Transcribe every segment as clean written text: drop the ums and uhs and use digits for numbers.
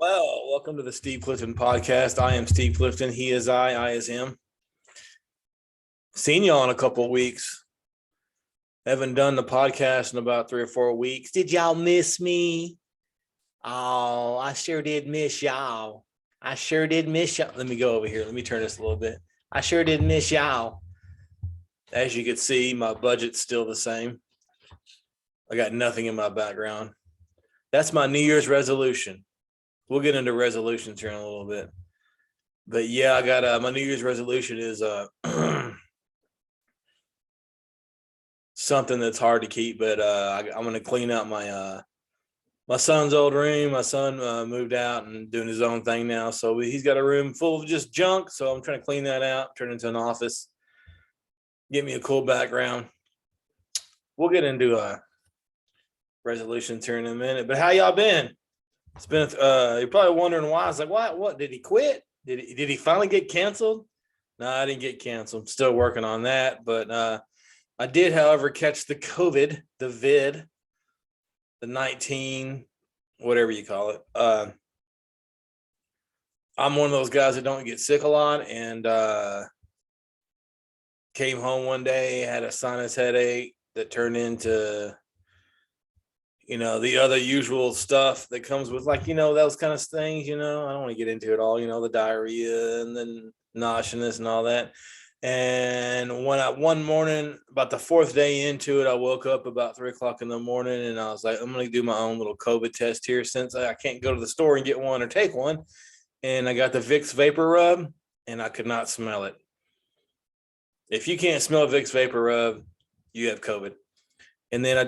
Well, welcome to the Steve Clifton podcast. I am Steve Clifton. He is I is him. Seen y'all in a couple of weeks. Haven't done the podcast in about 3 or 4 weeks. Did y'all miss me? Oh, I sure did miss y'all. I sure did miss y'all. Let me go over here. Let me turn this a little bit. I sure did miss y'all. As you can see, my budget's still the same. I got nothing in my background. That's my New Year's resolution. We'll get into resolutions here in a little bit. But yeah, I got my New Year's resolution is something that's hard to keep, but I'm going to clean out my son's old room. My son moved out and doing his own thing now. So he's got a room full of just junk. So I'm trying to clean that out, turn it into an office, get me a cool background. We'll get into resolutions here in a minute. But how y'all been? It's been you're probably wondering why. I was like, what did he quit? Did he finally get canceled? No, I didn't get canceled. I'm still working on that. But I did, however, catch the COVID, the vid, the 19, whatever you call it. I'm one of those guys that don't get sick a lot, and came home one day, had a sinus headache that turned into the other usual stuff that comes with those kind of things, I don't want to get into it all, the diarrhea and then nauseousness and all that. And one morning, about the fourth day into it, I woke up about 3:00 in the morning and I was like, I'm going to do my own little COVID test here since I can't go to the store and get one or take one. And I got the Vicks Vapor Rub and I could not smell it. If you can't smell Vicks Vapor Rub, you have COVID. And then I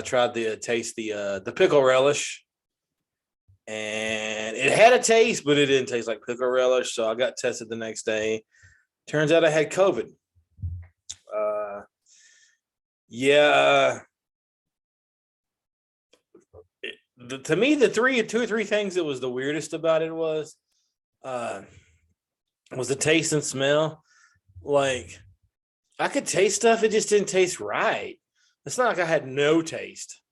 tried to taste the pickle relish, and it had a taste, but it didn't taste like pickle relish. So I got tested the next day. Turns out I had COVID. To me, the two or three things that was the weirdest about it was the taste and smell. Like, I could taste stuff, it just didn't taste right. It's not like I had no taste.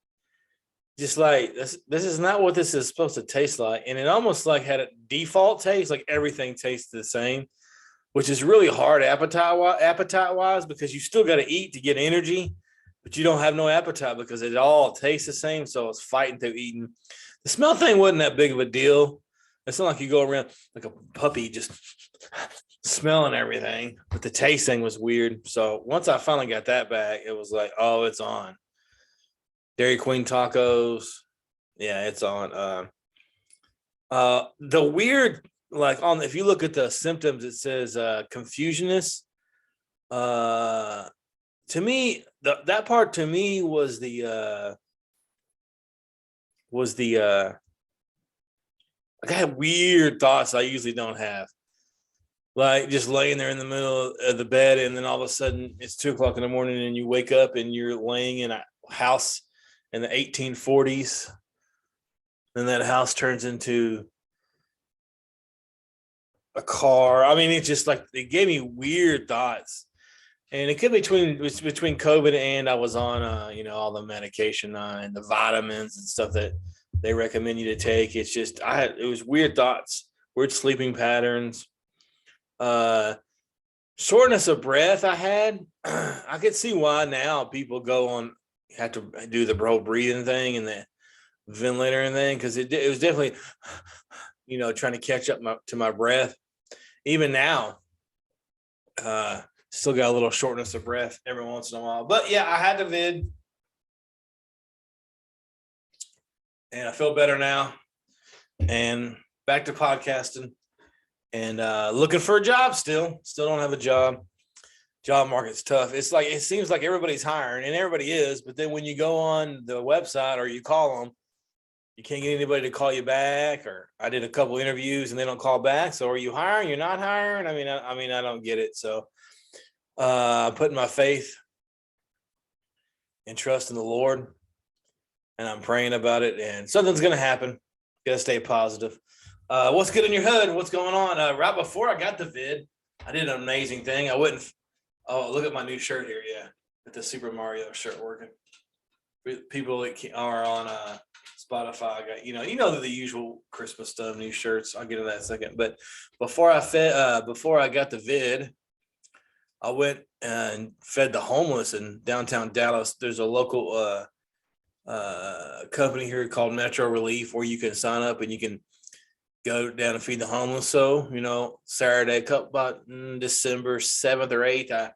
Just like this is not what this is supposed to taste like. And it almost like had a default taste, like everything tastes the same, which is really hard appetite-wise because you still got to eat to get energy, but you don't have no appetite because it all tastes the same. So it's fighting through eating. The smell thing wasn't that big of a deal. It's not like you go around like a puppy just smelling everything, but the taste thing was weird. So once I finally got that back, it was like, oh, it's on. Dairy Queen tacos, yeah, it's on. The weird, if you look at the symptoms, it says confusionist. To me, that part to me was the I had weird thoughts I usually don't have. Like just laying there in the middle of the bed, and then all of a sudden it's 2:00 in the morning, and you wake up and you're laying in a house in the 1840s, and that house turns into a car. I mean, it's just like it gave me weird thoughts, and it could be between COVID and I was on all the medication and the vitamins and stuff that they recommend you to take. It's just it was weird thoughts, weird sleeping patterns. Shortness of breath I had. I could see why now people have to do the whole breathing thing and the ventilator and thing, because it was definitely trying to catch up to my breath. Even now, still got a little shortness of breath every once in a while. But yeah, I had the vid and I feel better now, and back to podcasting. And looking for a job still don't have a job. Job market's tough. It's like, it seems like everybody's hiring, and everybody is, but then when you go on the website or you call them, you can't get anybody to call you back. Or I did a couple interviews and they don't call back. So are you hiring? You're not hiring? I mean, I don't get it. So putting my faith and trust in the Lord, and I'm praying about it, and something's going to happen. Got to stay positive. What's good in your hood? What's going on? Right before I got the vid, I did an amazing thing. Oh, look at my new shirt here. Yeah. With the Super Mario shirt working. People that are on Spotify. I got the usual Christmas stuff, new shirts. I'll get to that in a second. But before I got the vid, I went and fed the homeless in downtown Dallas. There's a local company here called Metro Relief where you can sign up and you can go down and feed the homeless. So, Saturday, about December 7th or 8th, I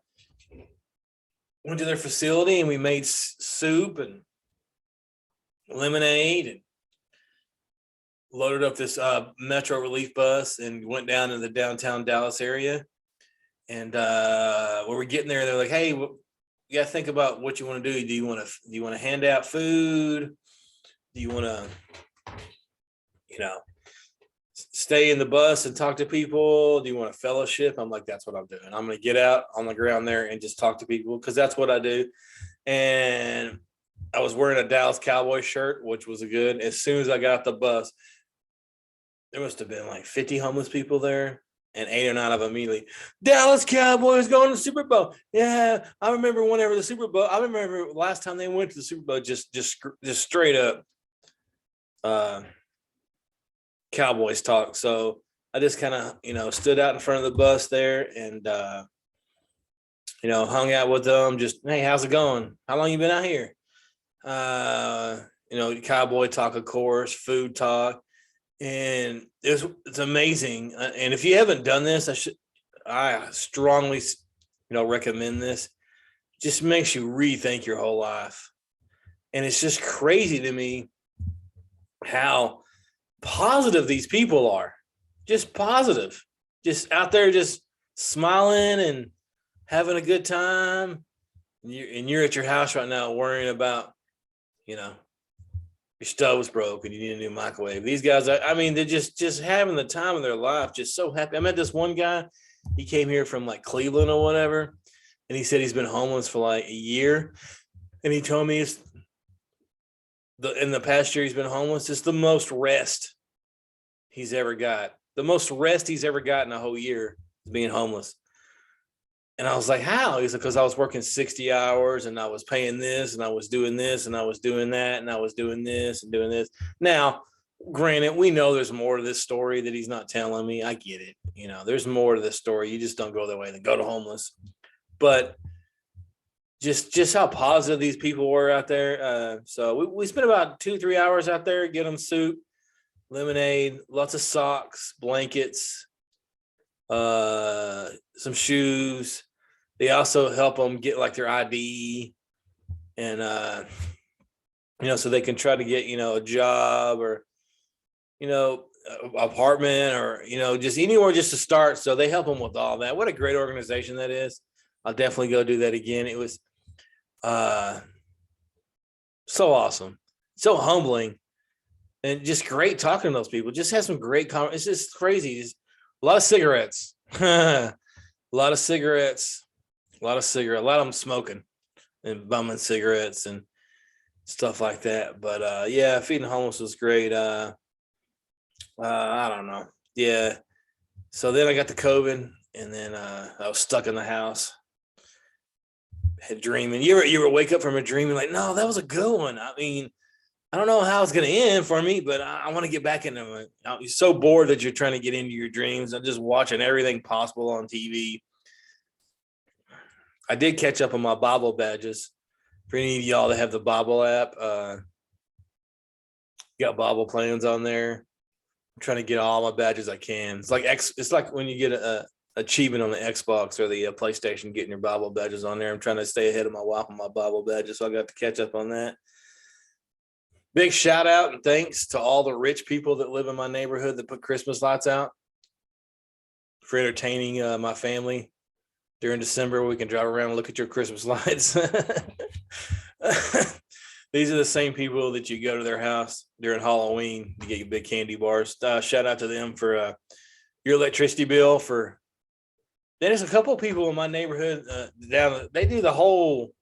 went to their facility and we made soup and lemonade and loaded up this Metro Relief bus and went down in the downtown Dallas area. And when we're getting there, they're like, "Hey, you got to think about what you want to do. Do you want to hand out food? Do you want to, stay in the bus and talk to people? Do you want a fellowship?" I'm like, "That's what I'm doing. I'm going to get out on the ground there and just talk to people because that's what I do." And I was wearing a Dallas Cowboys shirt, which was good. As soon as I got off the bus, there must have been like 50 homeless people there. And 8 or 9 of them immediately, "Dallas Cowboys going to the Super Bowl." Yeah, I remember whenever the Super Bowl. I remember last time they went to the Super Bowl, just straight up Cowboys talk. So I just kind of stood out in front of the bus there and hung out with them. Just, "Hey, how's it going? How long you been out here?" Cowboy talk, of course, food talk. And it's amazing. And if you haven't done this, I strongly, recommend this. Just makes you rethink your whole life. And it's just crazy to me how positive these people are. Just positive. Just out there just smiling and having a good time. And you're at your house right now worrying about, your stove was broke and you need a new microwave. These guys, they're just having the time of their life, just so happy. I met this one guy. He came here from like Cleveland or whatever, and he said he's been homeless for like a year. And he told me in the past year he's been homeless. It's the most rest he's ever got. The most rest he's ever got in a whole year is being homeless. And I was like, "How?" He's like, "Because I was working 60 hours and I was paying this and I was doing this and I was doing that and I was doing this and doing this." Now, granted, we know there's more to this story that he's not telling me. I get it. There's more to this story. You just don't go that way than go to homeless. But just how positive these people were out there. So we spent about 2-3 hours out there, get them soup, lemonade, lots of socks, blankets, some shoes. They also help them get like their ID and so they can try to get a job or apartment or just anywhere just to start. So they help them with all that. What a great organization that is. I'll definitely go do that again. It was so awesome, so humbling, and just great talking to those people. Just have some great it's just crazy. Just a lot of cigarettes. A lot of them smoking and bumming cigarettes and stuff like that. But yeah, feeding homeless was great. I don't know. Yeah. So then I got the COVID and then I was stuck in the house. Had dreaming. You ever wake up from a dream and like, "No, that was a good one." I don't know how it's going to end for me, but I want to get back into it. You're so bored that you're trying to get into your dreams. I'm just watching everything possible on TV. I did catch up on my Bible badges. For any of y'all that have the Bible app, got Bible plans on there. I'm trying to get all my badges I can. It's like when you get a achievement on the Xbox or the PlayStation, getting your Bible badges on there. I'm trying to stay ahead of my wife on my Bible badges, so I got to catch up on that. Big shout out and thanks to all the rich people that live in my neighborhood that put Christmas lights out for entertaining my family during December. We can drive around and look at your Christmas lights. These are the same people that you go to their house during Halloween to get your big candy bars. Shout out to them for your electricity bill. There's a couple of people in my neighborhood they do the whole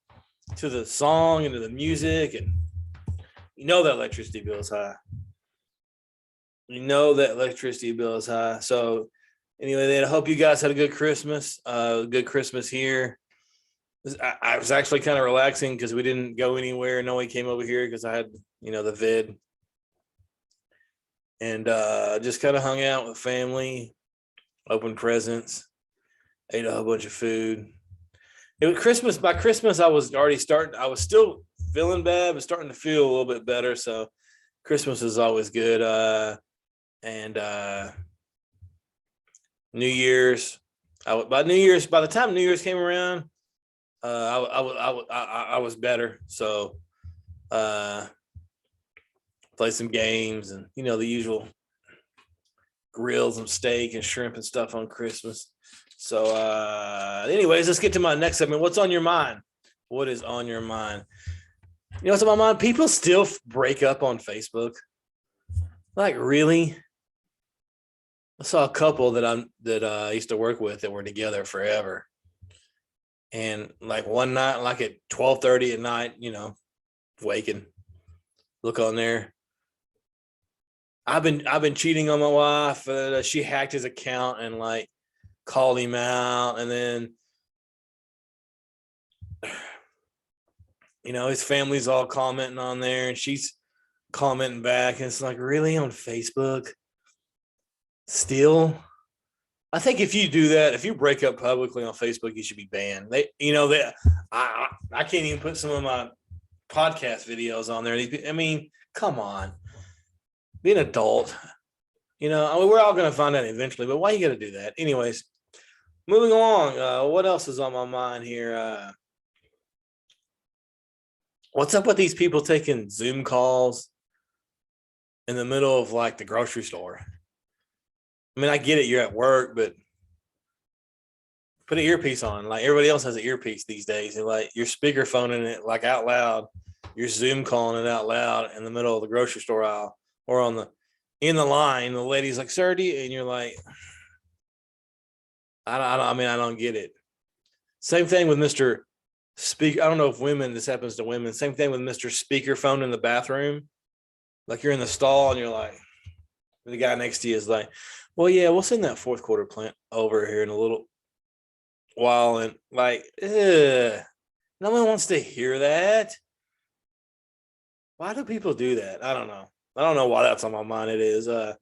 to the song and to the music, and that electricity bill is high. So anyway, then I hope you guys had a good Christmas. Good Christmas here. I was actually kind of relaxing because we didn't go anywhere. No one came over here because I had, the vid. and just kind of hung out with family, opened presents, ate a whole bunch of food. It was Christmas. By Christmas, I was still feeling bad, but starting to feel a little bit better. So Christmas is always good. And New Year's, by the time New Year's came around, I was better. So play some games and, the usual, grill some steak and shrimp and stuff on Christmas. So anyways, let's get to my next segment. What's on your mind? What is on your mind? What's on my mind? People still break up on Facebook. Like, really? I saw a couple that I used to work with that were together forever. And like one night, like at 12:30 at night, waking, look on there. I've been cheating on my wife. She hacked his account and like called him out, and then his family's all commenting on there, and she's commenting back, and it's like, really, on Facebook still? I think if you do that, if you break up publicly on Facebook, you should be banned. I can't even put some of my podcast videos on there. I mean, come on, be an adult. We're all going to find out eventually, but why you got to do that? Anyways, moving along. What else is on my mind here? What's up with these people taking Zoom calls in the middle of like the grocery store? I mean, I get it, you're at work, but put an earpiece on. Like, everybody else has an earpiece these days, and like you're speakerphoning it like out loud. You're Zoom calling it out loud in the middle of the grocery store aisle or in the line. The lady's like, "Sir, and you're like, I don't get it. Same thing with Mr. Speaker. I don't know if this happens to women. Same thing with Mr. Speakerphone in the bathroom. Like, you're in the stall and you're like, the guy next to you is like, well, yeah, we'll send that fourth quarter plant over here in a little while. And like, no one wants to hear that. Why do people do that? I don't know. I don't know why that's on my mind. It is. You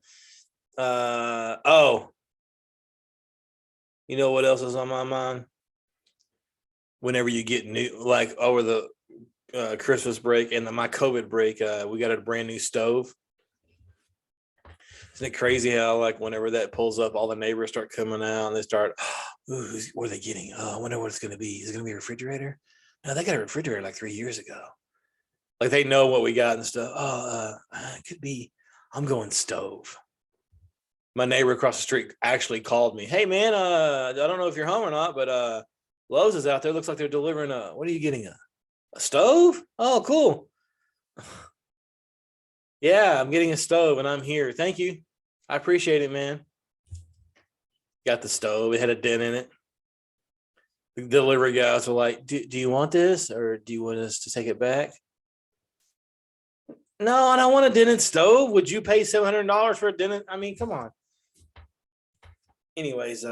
know what else is on my mind? Whenever you get new, like over the Christmas break and my COVID break, we got a brand new stove. Isn't it crazy how, like, whenever that pulls up, all the neighbors start coming out and they start, what are they getting? Oh, I wonder what it's going to be. Is it going to be a refrigerator? No, they got a refrigerator like 3 years ago. Like, they know what we got and stuff. It could be, I'm going stove. My neighbor across the street actually called me. Hey, man, I don't know if you're home or not, but Lowe's is out there. Looks like they're delivering what are you getting? A stove? Oh, cool. Yeah, I'm getting a stove and I'm here. Thank you. I appreciate it, man. Got the stove. It had a dent in it. The delivery guys were like, do you want this, or do you want us to take it back? No, I don't want a dented stove. Would you pay $700 for a dented? I mean, come on. Anyways,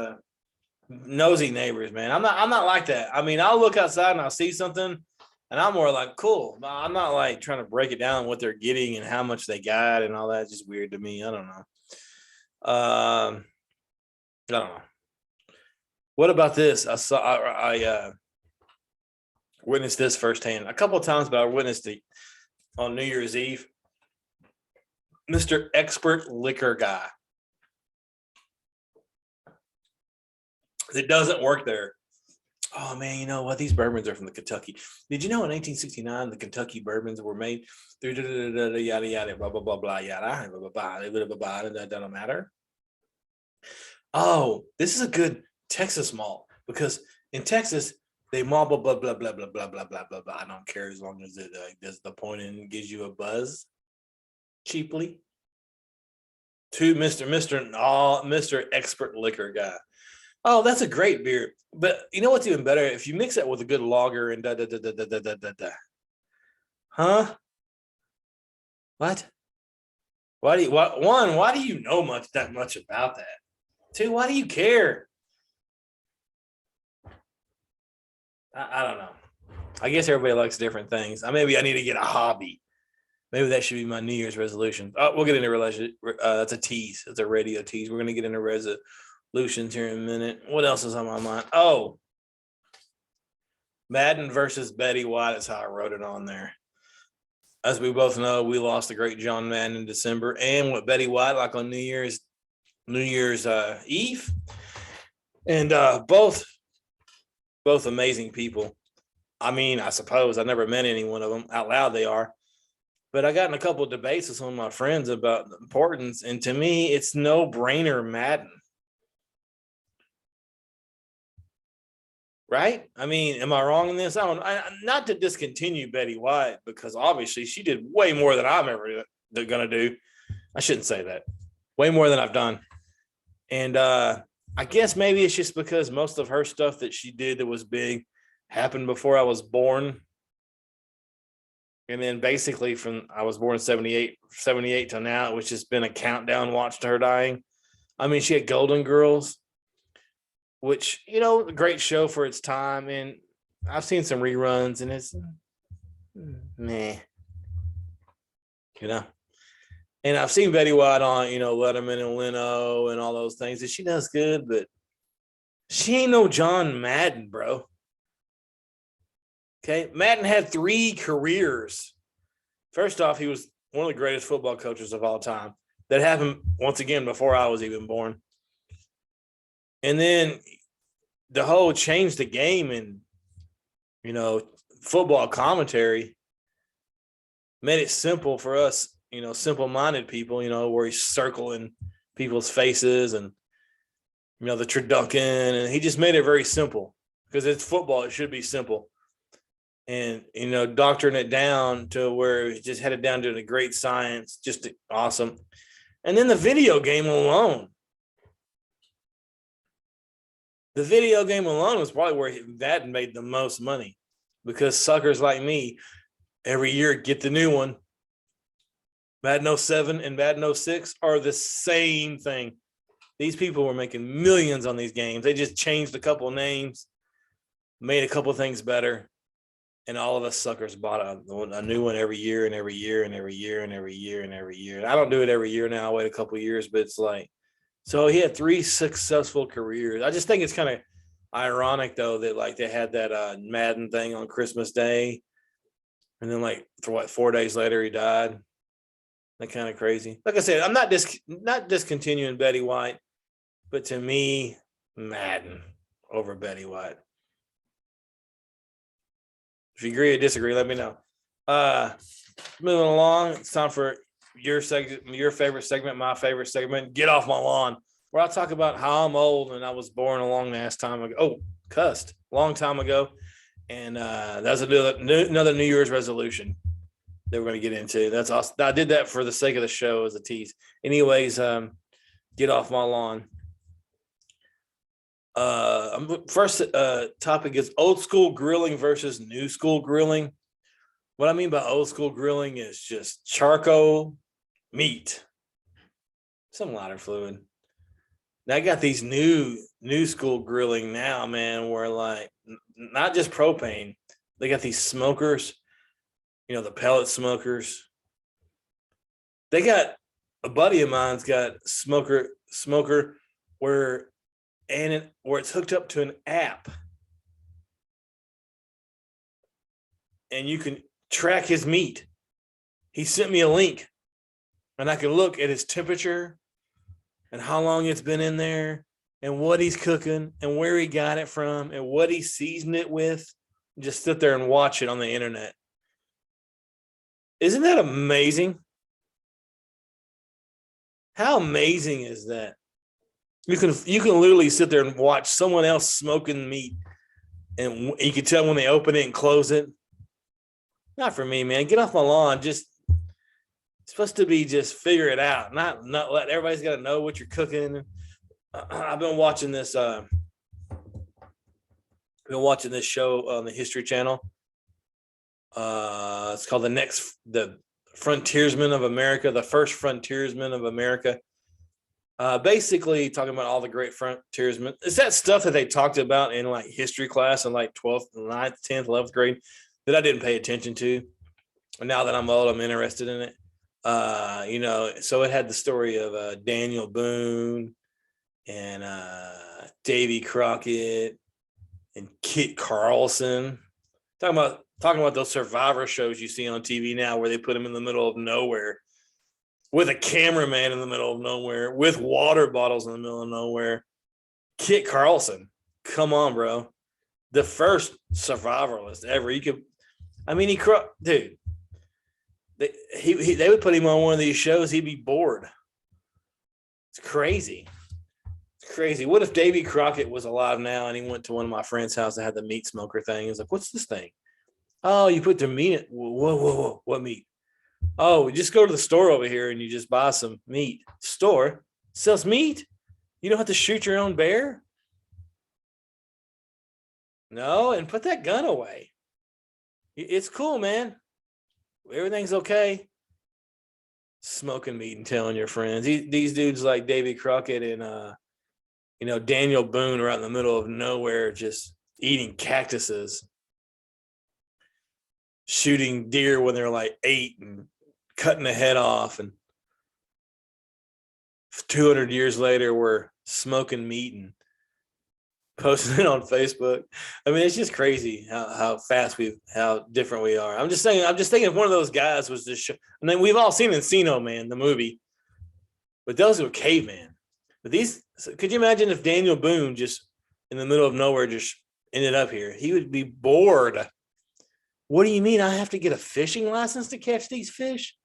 nosy neighbors, man. I'm not like that. I mean, I'll look outside and I'll see something, and I'm more like, cool. I'm not like trying to break it down what they're getting and how much they got and all that. It's just weird to me. I don't know. I don't know. What about this? I witnessed this firsthand a couple of times, but I witnessed it on New Year's Eve. Mr. Expert Liquor Guy. It doesn't work there. Oh, man, you know what? These bourbons are from the Kentucky. Did you know in 1869 the Kentucky bourbons were made through yada yada blah blah blah blah yada blah blah blah. That doesn't matter. Oh, this is a good Texas malt, because in Texas they malt blah blah blah blah blah blah blah blah blah blah. I don't care as long as it does the point and gives you a buzz cheaply. To Mr. Expert Liquor Guy. Oh, that's a great beer. But you know what's even better? If you mix that with a good lager and da. Huh? What? Why do you know that much about that? Two, why do you care? I don't know. I guess everybody likes different things. Maybe I need to get a hobby. Maybe that should be my New Year's resolution. Oh, we'll get into relationship. That's a tease. It's a radio tease. We're gonna get into resolutions here in a minute. What else is on my mind? Oh, Madden versus Betty White is how I wrote it on there. As we both know, we lost the great John Madden in December, and with Betty White, like on New Year's Eve, and both amazing people. I mean, I suppose I never met any one of them out loud. They are. But I got in a couple of debates with some of my friends about the importance, and to me, it's no brainer Madden. Right? I mean, am I wrong in this? Not to discontinue Betty White, because obviously she did way more than I'm ever going to do. I shouldn't say that. Way more than I've done. And I guess maybe it's just because most of her stuff that she did that was big happened before I was born. And then basically from I was born in 78 till now, which has been a countdown watch to her dying. I mean, she had Golden Girls, which, a great show for its time. And I've seen some reruns and it's meh, And I've seen Betty White on, Letterman and Leno and all those things. And she does good, but she ain't no John Madden, bro. Okay, Madden had 3 careers. First off, he was one of the greatest football coaches of all time. That happened once again before I was even born. And then the whole changed the game and, football commentary made it simple for us, simple-minded people, where he's circling people's faces and, the turducken. And he just made it very simple because it's football. It should be simple. And, doctoring it down to where he just had it down to a great science, just awesome. And then the video game alone. The video game alone was probably where Madden made the most money because suckers like me every year get the new one. Madden 07 and Madden 06 are the same thing. These people were making millions on these games. They just changed a couple of names, made a couple of things better. And all of us suckers bought a new one every year and every year and every year and every year and every year. And I don't do it every year now. I wait a couple of years, but it's like, so he had 3 successful careers. I just think it's kind of ironic, though, that like they had that Madden thing on Christmas Day. And then like, 4 days later, he died. That kind of crazy. Like I said, I'm not discontinuing Betty White, but to me, Madden over Betty White. If you agree or disagree, let me know. Moving along, it's time for your favorite segment, my favorite segment, Get Off My Lawn, where I talk about how I'm old and I was born a long ass time ago. Oh, cussed, long time ago. And that's another New Year's resolution that we're going to get into. That's awesome. I did that for the sake of the show as a tease. Anyways, Get Off My Lawn. First topic is old school grilling versus new school grilling. What I mean by old school grilling is just charcoal, meat, some lighter fluid. Now I got these new school grilling now, man, where like not just propane. They got these smokers, the pellet smokers. They got a buddy of mine's got smoker where it's hooked up to an app. And you can track his meat. He sent me a link and I can look at his temperature and how long it's been in there and what he's cooking and where he got it from and what he seasoned it with. Just sit there and watch it on the internet. Isn't that amazing? How amazing is that? You can literally sit there and watch someone else smoking meat and you can tell when they open it and close it. Not for me, man. Get off my lawn. Just it's supposed to be just figure it out. Not let everybody's got to know what you're cooking. I've been watching this. Show on the History Channel. It's called the Frontiersmen of America, the first Frontiersmen of America. Basically talking about all the great frontiersmen. It's that stuff that they talked about in like history class in like 12th, 9th, 10th, 11th grade that I didn't pay attention to. Now that I'm old, I'm interested in it. So it had the story of Daniel Boon and Davy Crockett and Kit Carlson. Talking about those survivor shows you see on TV now where they put them in the middle of nowhere with a cameraman in the middle of nowhere with water bottles in the middle of nowhere. Kit Carlson, come on, bro. The first survivalist ever. Dude, they would put him on one of these shows. He'd be bored. It's crazy. It's crazy. What if Davy Crockett was alive now and he went to one of my friend's house that had the meat smoker thing? He was like, what's this thing? Oh, you put the meat in. Whoa. What meat? Oh, just go to the store over here and you just buy some meat. Store sells meat. You don't have to shoot your own bear. No, and put that gun away. It's cool, man. Everything's okay. Smoking meat and telling your friends. These dudes like Davy Crockett and Daniel Boon are out in the middle of nowhere just eating cactuses, shooting deer when they're like 8 and cutting the head off. And 200 years later, we're smoking meat and posting it on Facebook. I mean, it's just crazy how different we are. I'm just thinking if one of those guys was just, and then we've all seen Encino Man, the movie, but those were cavemen. But could you imagine if Daniel Boone just in the middle of nowhere just ended up here? He would be bored. What do you mean? I have to get a fishing license to catch these fish?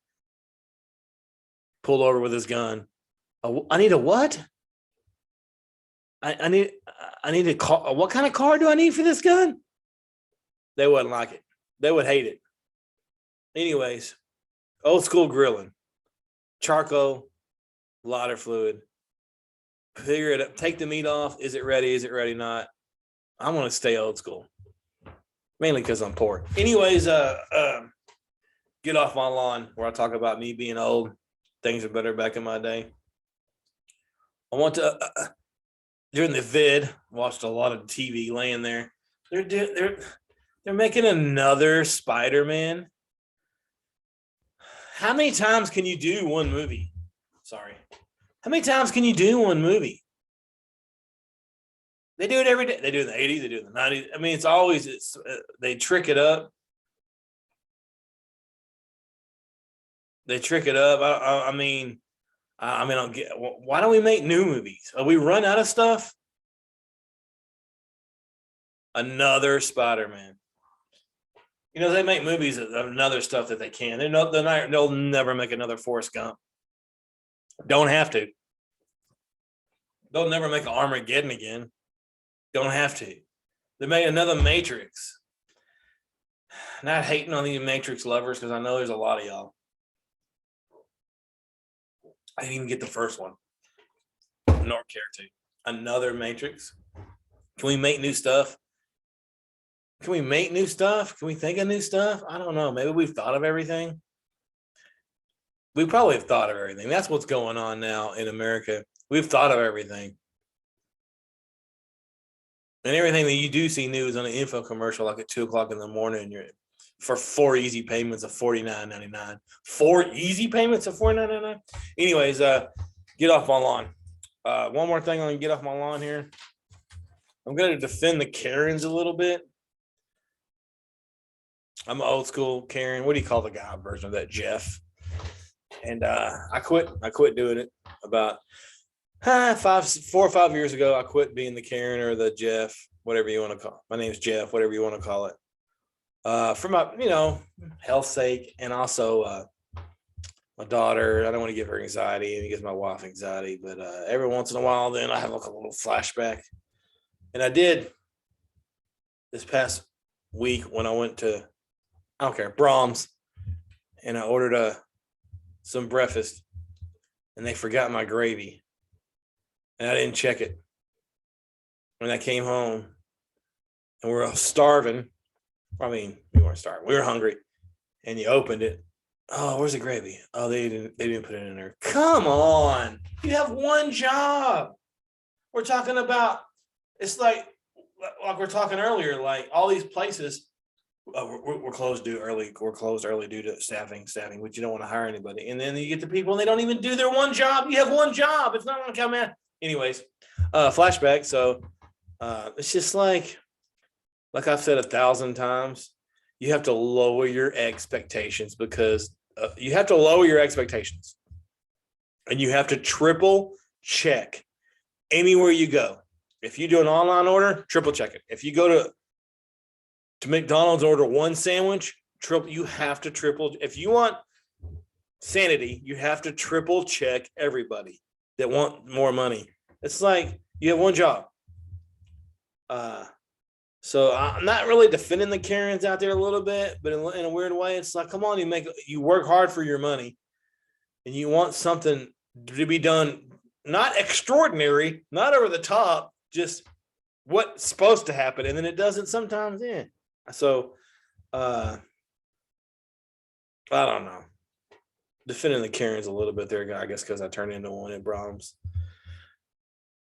Pulled over with his gun. I need a what? I need a car. What kind of car do I need for this gun? They wouldn't like it. They would hate it. Anyways, old school grilling, charcoal, lighter fluid. Figure it up. Take the meat off. Is it ready? Is it ready? Not. I want to stay old school, mainly because I'm poor. Anyways, get off my lawn where I talk about me being old. Things are better back in my day. I want to. During the vid, watched a lot of TV laying there. They're making another Spider-Man. How many times can you do one movie? Sorry. How many times can you do one movie? They do it every day. They do it in the 80s. They do it in the 90s. I mean, they trick it up. They trick it up. I don't get. Why don't we make new movies? Are we run out of stuff? Another Spider-Man. They make movies of another stuff that they can. They'll never make another Forrest Gump. Don't have to. They'll never make an Armageddon again. Don't have to. They made another Matrix. Not hating on these Matrix lovers because I know there's a lot of y'all. I didn't even get the first one. Nor care to. Another Matrix. Can we make new stuff? Can we make new stuff? Can we think of new stuff? I don't know. Maybe we've thought of everything. We probably have thought of everything. That's what's going on now in America. We've thought of everything. And everything that you do see new is on an info commercial like at 2 o'clock in the morning. You're for 4 easy payments of $49.99. 4 easy payments of $49.99. Anyways, get off my lawn. One more thing on get off my lawn here. I'm going to defend the Karens a little bit. I'm an old school Karen. What do you call the guy version of that? Jeff. And I quit doing it about 4 or 5 years ago. I quit being the Karen or the Jeff, whatever you want to call it. My name's Jeff, whatever you want to call it. For my, health sake, and also my daughter. I don't want to give her anxiety, and it gives my wife anxiety. But every once in a while, then I have like a little flashback. And I did this past week when I went to, I don't care, Brahms, and I ordered some breakfast, and they forgot my gravy, and I didn't check it. When I came home, and we were starving. I mean, we weren't starving. We were hungry, and you opened it. Oh, where's the gravy? Oh, they didn't put it in there. Come on, you have one job. We're talking about. It's like we're talking earlier. Like all these places we're closed due early. We're closed early due to staffing, but you don't want to hire anybody. And then you get the people and they don't even do their one job. You have one job. It's not going to come in. Anyways, flashback. So it's just like I've said 1,000 times, you have to lower your expectations because you have to lower your expectations. And you have to triple check anywhere you go. If you do an online order, triple check it. If you go to McDonald's, order one sandwich, you have to triple. If you want sanity, you have to triple check everybody that want more money. It's like you have one job. So I'm not really defending the Karens out there a little bit, but in a weird way, it's like, come on, you work hard for your money, and you want something to be done, not extraordinary, not over the top, just what's supposed to happen, and then it doesn't sometimes. Yeah. So, I don't know. Defending the Karens a little bit there, I guess, because I turned into one at Brahms.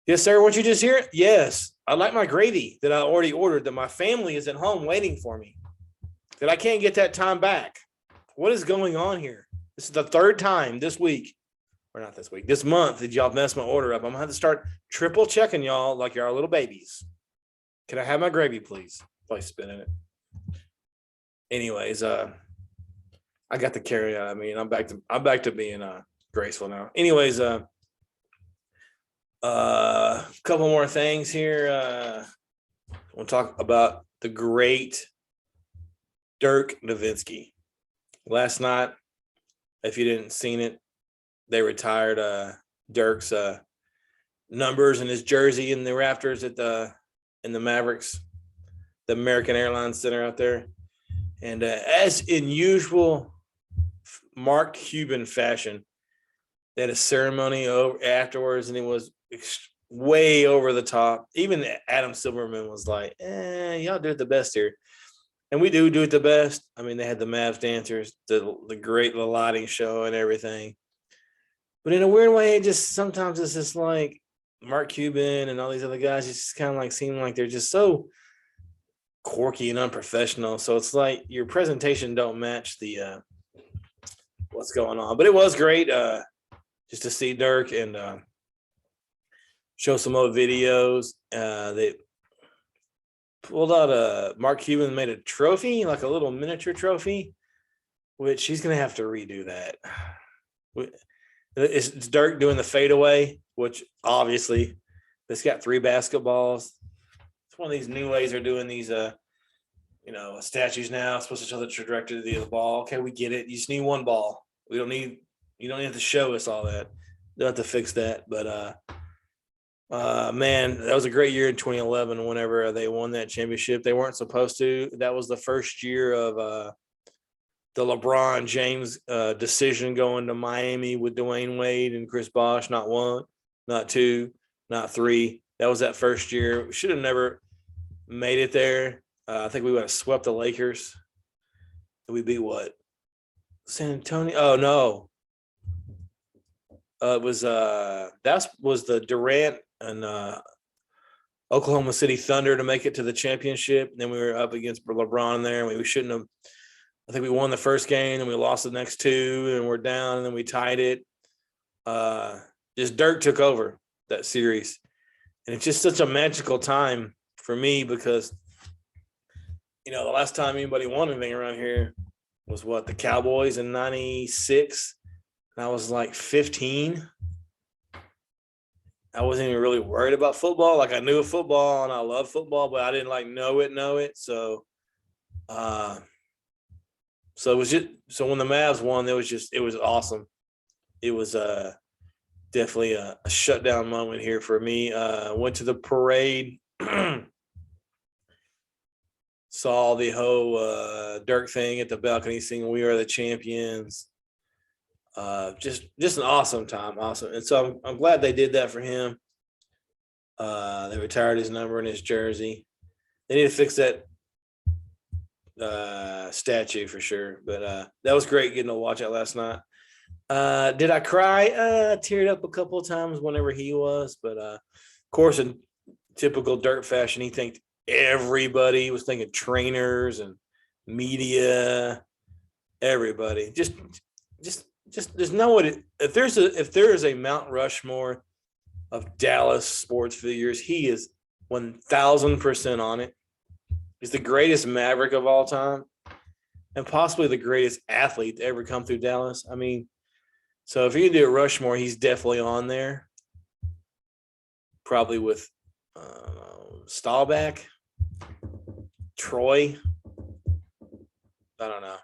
Yes, sir. Won't you just hear it? Yes. I like my gravy that I already ordered, that my family is at home waiting for me, that I can't get that time back. What is going on here? This is the third time this week, or not this week, this month that y'all messed my order up. I'm going to have to start triple checking y'all like y'all are little babies. Can I have my gravy, please? Probably spit in it. Anyways, I got the carry out. I mean, I'm back to being graceful now. Anyways, couple more things here. We'll talk about the great Dirk Nowitzki. Last night, if you didn't seen it, they retired Dirk's numbers and his jersey in the rafters in the Mavericks, the American Airlines Center out there. And as in usual Mark Cuban fashion, they had a ceremony afterwards, and it was way over the top. Even Adam Silverman was like, y'all do it the best here. And we do it the best. I mean, they had the Mavs dancers, the great lighting show and everything. But in a weird way, sometimes it's just like Mark Cuban and all these other guys just kind of like seem like they're just so quirky and unprofessional. So it's like your presentation don't match the what's going on. But it was great just to see Dirk and show some old videos. They pulled out Mark Cuban made a trophy, like a little miniature trophy, which he's gonna have to redo that. It's Dirk doing the fadeaway, which obviously it's got 3 basketballs. It's one of these new ways they're doing these statues now. It's supposed to show the trajectory of the ball. Okay, we get it. You just need one ball. You don't need to show us all that. They'll have to fix that. But man, that was a great year in 2011 whenever they won that championship. They weren't supposed to. That was the first year of the LeBron James decision going to Miami with Dwayne Wade and Chris Bosh. Not 1, not 2, not 3. That was that first year. We should have never made it there. I think we would have swept the Lakers. We beat what? San Antonio? Oh, no. It was that was the Durant and Oklahoma City Thunder to make it to the championship. And then we were up against LeBron there, and we shouldn't have. I think we won the first game, and we lost the next 2, and we're down, and then we tied it. Just Dirk took over that series, and it's just such a magical time for me because the last time anybody won anything around here was the Cowboys in '96. And I was like 15. I wasn't even really worried about football. Like I knew football and I love football, but I didn't know it. So, so it was when the Mavs won, it was awesome. It was definitely a shutdown moment here for me. Went to the parade, saw the whole Dirk thing at the balcony singing "We Are the Champions." Just an awesome time. Awesome. And so I'm glad they did that for him. They retired his number and his jersey. They need to fix that statue for sure. But that was great getting to watch it last night. Did I cry? Teared up a couple of times whenever he was. But of course, in typical Dirk fashion, he thanked everybody. He was thanking trainers and media, everybody. Just there's no way. If there is a Mount Rushmore of Dallas sports figures, he is 1,000% on it. He's the greatest Maverick of all time, and possibly the greatest athlete to ever come through Dallas. I mean, so if you can do a Rushmore, he's definitely on there. Probably with Staubach, Troy. I don't know.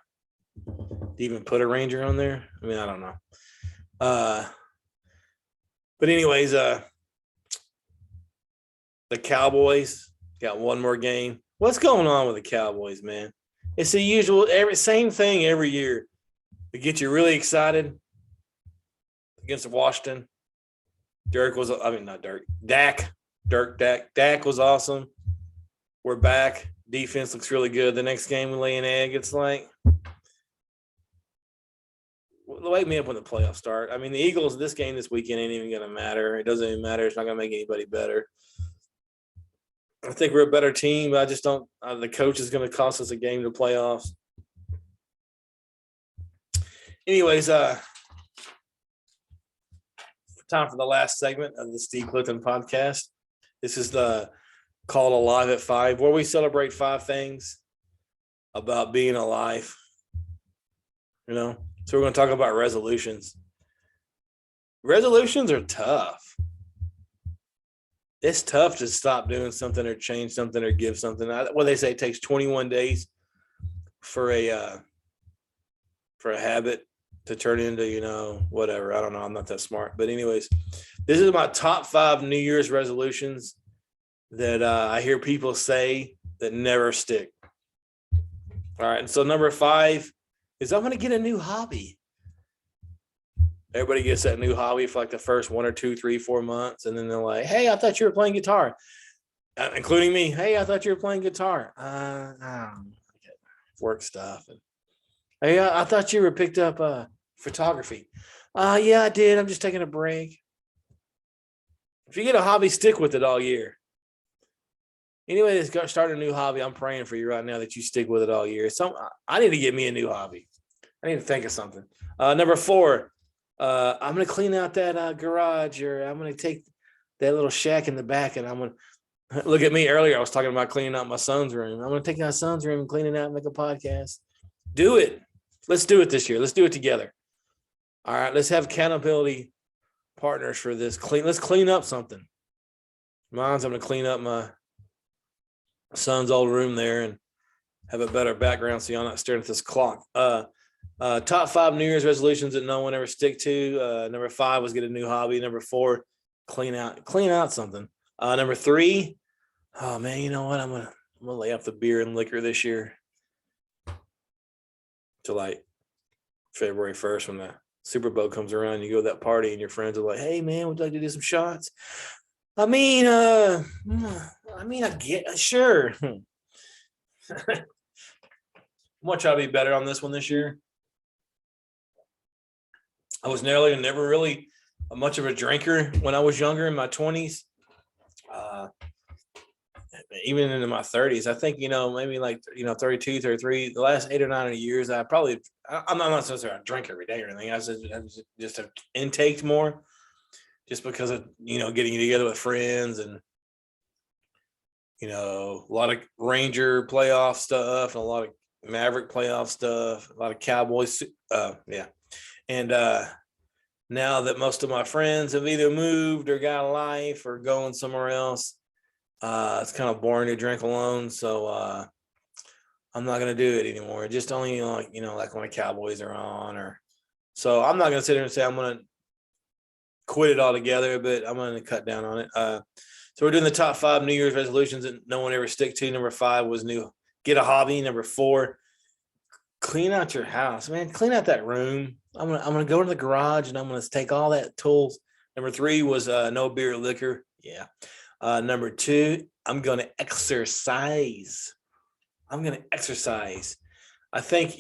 To even put a Ranger on there? I mean, I don't know. But anyways, the Cowboys got one more game. What's going on with the Cowboys, man? It's the usual, same thing every year. To get you really excited against Washington. Dirk was awesome. We're back. Defense looks really good. The next game we lay an egg. It's like, wake me up when the playoffs start. I mean, the Eagles, this game this weekend ain't even going to matter. It doesn't even matter. It's not going to make anybody better. I think we're a better team, but I just don't. The coach is going to cost us a game to playoffs. Anyways, time for the last segment of the Steve Clifton podcast. This is the called Alive at 5, where we celebrate 5 things about being alive. You know, so we're going to talk about resolutions. Resolutions are tough. It's tough to stop doing something or change something or give something. They say it takes 21 days for a habit to turn into, whatever. I don't know. I'm not that smart. But anyways, this is my top 5 New Year's resolutions that I hear people say that never stick. All right. And so number 5 is I'm going to get a new hobby. Everybody gets that new hobby for like the first 1 or 2, 3, 4 months. And then they're like, hey, I thought you were playing guitar. Including me. Hey, I thought you were playing guitar. Work stuff. And hey, I thought you were picked up photography. Yeah, I did. I'm just taking a break. If you get a hobby, stick with it all year. Anyway, that's starting a new hobby, I'm praying for you right now that you stick with it all year. I need to get me a new hobby. I need to think of something. Number 4, I'm going to clean out that garage, or I'm going to take that little shack in the back, and I'm going to look at me earlier. I was talking about cleaning out my son's room. I'm going to take my son's room and clean it out and make a podcast. Do it. Let's do it this year. Let's do it together. All right. Let's have accountability partners for this. Let's clean up something. I'm going to clean up my son's old room there and have a better background so y'all not staring at this clock. Top 5 New Year's resolutions that no one ever stick to. Number 5 was get a new hobby. Number 4, clean out something. Number 3, oh man, you know what? I'm gonna lay off the beer and liquor this year to like February 1st when the Super Bowl comes around. You go to that party and your friends are like, "Hey man, would you like to do some shots?" I get sure. How much I'll be better on this one this year. I was never really much of a drinker when I was younger in my 20s. Even into my 30s, I think, maybe like, 32, 33, the last 8 or 9 years, I'm not necessarily a drink every day or anything. I just have intaked more just because of, getting together with friends and, a lot of Ranger playoff stuff and a lot of Maverick playoff stuff, a lot of Cowboys. Yeah. And now that most of my friends have either moved or got a life or going somewhere else, it's kind of boring to drink alone. So I'm not going to do it anymore. Just only like when the Cowboys are on so I'm not going to sit here and say I'm going to quit it altogether, but I'm going to cut down on it. So we're doing the top 5 New Year's resolutions that no one ever stick to. Number 5 was get a hobby. Number 4, clean out your house, man. Clean out that room. I'm gonna go to the garage and I'm gonna take all that tools. Number 3 was no beer or liquor. Yeah. Number 2, I'm gonna exercise. I think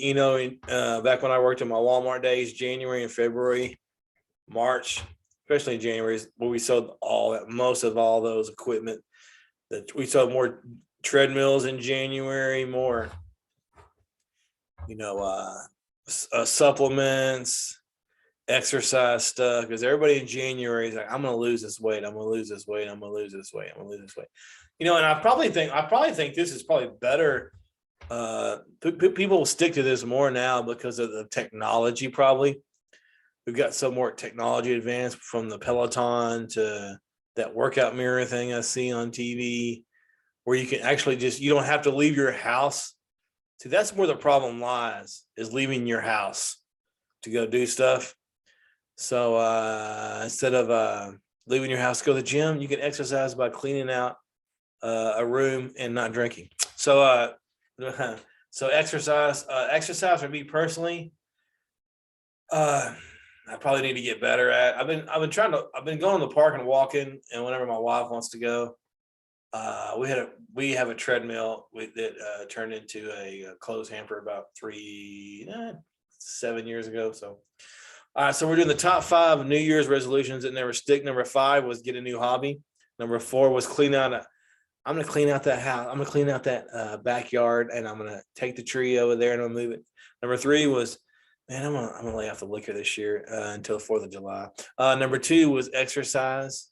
back when I worked in my Walmart days, January and February, March, especially in January, where we sold most of all those equipment. That we sold more treadmills in January, more Supplements, exercise stuff, because everybody in January is like, I'm going to lose this weight. I'm going to lose this weight. I'm going to lose this weight. I'm going to lose this weight. And I probably think this is probably better. People will stick to this more now because of the technology. Probably we've got some more technology advanced, from the Peloton to that workout mirror thing I see on TV, where you can actually you don't have to leave your house. See, that's where the problem lies, is leaving your house to go do stuff. So instead of leaving your house to go to the gym, you can exercise by cleaning out a room and not drinking. So exercise for me personally, I probably need to get better at. I've been going to the park and walking, and whenever my wife wants to go, we have a treadmill that turned into a clothes hamper about 7 years ago. So, so we're doing the top 5 New Year's resolutions that never stick. Number 5 was get a new hobby. Number 4 was I'm going to clean out that house. I'm going to clean out that backyard, and I'm going to take the tree over there and I'm going to move it. Number 3 was, man, I'm going to lay off the liquor this year until the 4th of July. Number 2 was exercise.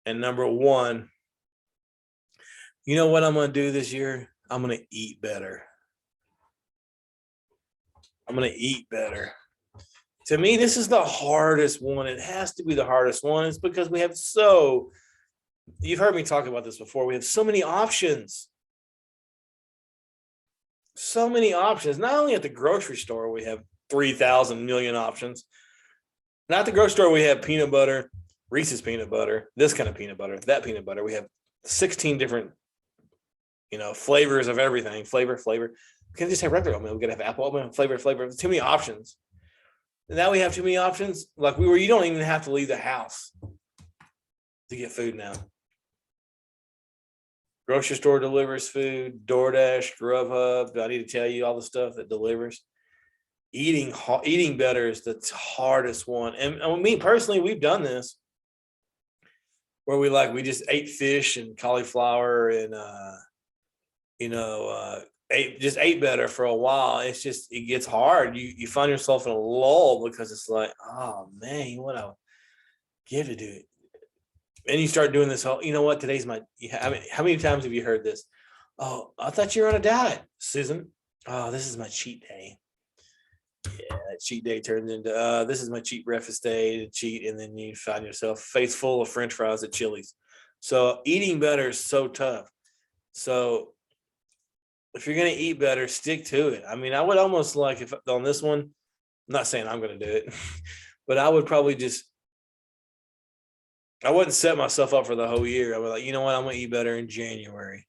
And number 1, you know what I'm going to do this year? I'm going to eat better. I'm going to eat better. To me, this is the hardest one. It has to be the hardest one. It's because we have you've heard me talk about this before. We have so many options. So many options. Not only at the grocery store, we have 3,000 million options. Not at the grocery store, we have peanut butter, Reese's peanut butter, this kind of peanut butter, that peanut butter. We have 16 different, flavors of everything. Flavor. We can just have regular oatmeal. We could have apple oatmeal, flavor. Too many options. And now we have too many options. Like you don't even have to leave the house to get food now. Grocery store delivers food, DoorDash, Grubhub. Do I need to tell you all the stuff that delivers? Eating better is the hardest one. And me personally, we've done this where we just ate fish and cauliflower and ate better for a while. It's just, it gets hard. You find yourself in a lull because it's like, oh man, what I give to do it. And you start doing this whole, today's how many times have you heard this? Oh, I thought you were on a diet, Susan. Oh, this is my cheat day. Yeah, that cheat day turns into, this is my cheat breakfast day to cheat. And then you find yourself face full of French fries at Chili's. So eating better is so tough. So if you're going to eat better, stick to it. I mean, I would almost like, if on this one, I'm not saying I'm going to do it, but I would probably I wouldn't set myself up for the whole year. I would like, you know what? I'm going to eat better in January.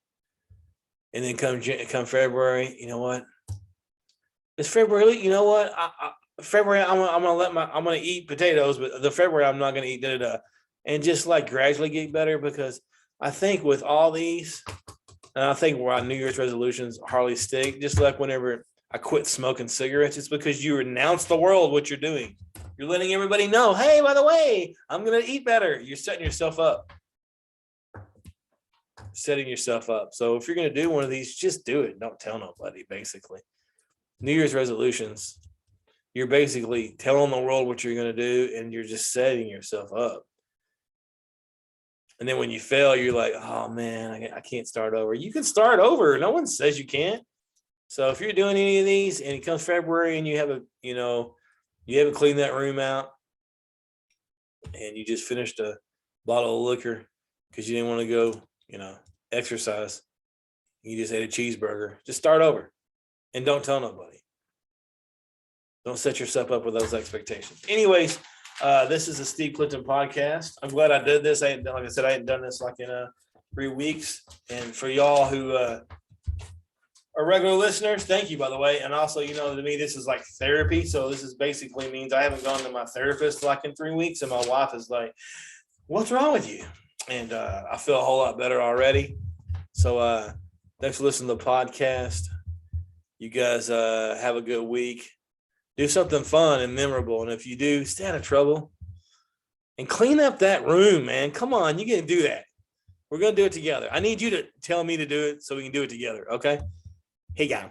And then come February, you know what? It's February. You know what? February, I'm going to eat potatoes, but the February, I'm not going to eat and just like gradually get better, because I think with all these, and I think where our New Year's resolutions hardly stick, just like whenever I quit smoking cigarettes, it's because you announce the world what you're doing. You're letting everybody know, hey, by the way, I'm going to eat better. You're setting yourself up. Setting yourself up. So if you're going to do one of these, just do it. Don't tell nobody, basically. New Year's resolutions, you're basically telling the world what you're going to do, and you're just setting yourself up. And then when you fail, you're like, oh, man, I can't start over. You can start over. No one says you can't. So if you're doing any of these and it comes February and you haven't cleaned that room out and you just finished a bottle of liquor because you didn't want to go, exercise, you just ate a cheeseburger, just start over and don't tell nobody. Don't set yourself up with those expectations. Anyways, this is the Steve Clifton podcast. I'm glad I did this. I hadn't done this like in 3 weeks. And for y'all who are regular listeners, thank you, by the way. And also, to me, this is like therapy. So this is basically means I haven't gone to my therapist like in 3 weeks. And my wife is like, what's wrong with you? And I feel a whole lot better already. So thanks for listening to the podcast. You guys have a good week. Do something fun and memorable. And if you do, stay out of trouble and clean up that room, man. Come on, you can do that. We're going to do it together. I need you to tell me to do it so we can do it together, okay? Hey, guy.